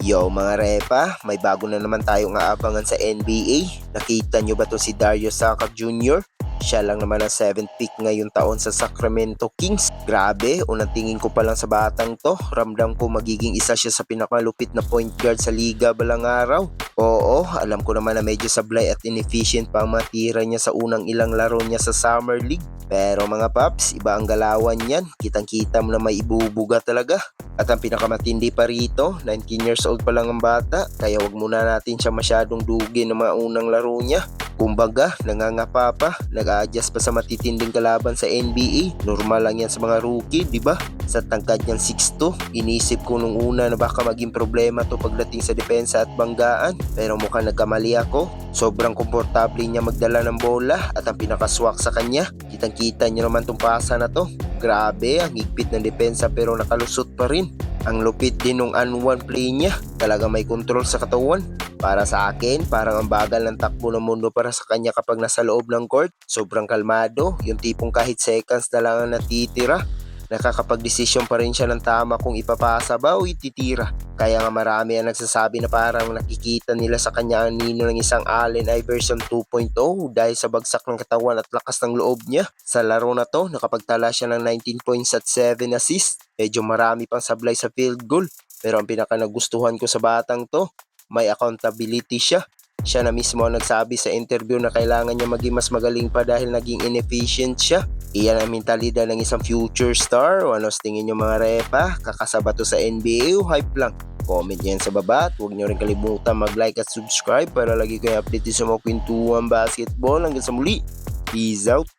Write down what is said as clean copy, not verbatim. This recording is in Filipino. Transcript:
Yo mga repa, may bago na naman tayong aabangan sa NBA. Nakita nyo ba to si Dario Saric Jr.? Siya lang naman ang 7th pick ngayong taon sa Sacramento Kings. Grabe, unang tingin ko pa lang sa batang to, ramdam ko magiging isa siya sa pinakalupit na point guard sa liga balang araw. Oo, alam ko naman na medyo sablay at inefficient pa ang matira niya sa unang ilang laro niya sa Summer League. Pero mga paps, iba ang galawan niyan. Kitang-kita mo na may ibubuga talaga. At ang pinakamatindi pa rito, 19 years old pa lang ang bata, kaya wag muna natin siya masyadong dugin ng mga unang laro niya. Kumbaga, nangangapa pa, nag-a-adjust pa sa matitinding kalaban sa NBA. Normal lang yan sa mga rookie, di ba? Sa tangkad niyang 6'2", inisip ko nung una na baka maging problema to pagdating sa depensa at banggaan. Pero mukhang nagkamali ako. Sobrang komportable niya magdala ng bola at ang pinakaswak sa kanya, kitang-kita niyo naman tong pasa na to. Grabe, ang higpit ng depensa pero nakalusot pa rin. Ang lupit din nung unwan play niya, talaga may control sa katawan. Para sa akin, parang ang bagal ng takbo ng mundo para sa kanya kapag nasa loob ng court. Sobrang kalmado, yung tipong kahit seconds na lang ang natitira, nakakapag-desisyon pa rin siya ng tama kung ipapasa ba o ititira. Kaya nga marami ang nagsasabi na parang nakikita nila sa kanya ang nino ng isang Allen Iverson 2.0 dahil sa bagsak ng katawan at lakas ng loob niya. Sa laro na to, nakapagtala siya ng 19 points at 7 assists. Medyo marami pang sablay sa field goal. Pero ang pinaka nagustuhan ko sa batang to, may accountability siya. Siya na mismo ang nagsabi sa interview na kailangan niya maging mas magaling pa dahil naging inefficient siya. Iyan ang mentalidad ng isang future star. O ano sa tingin nyo mga repa? Kakasaba to sa NBA o hype lang? Comment yan sa baba at huwag nyo rin kalimutan mag-like at subscribe para lagi kayo update sa mga kwentuhan basketball. Hanggang sa muli, peace out!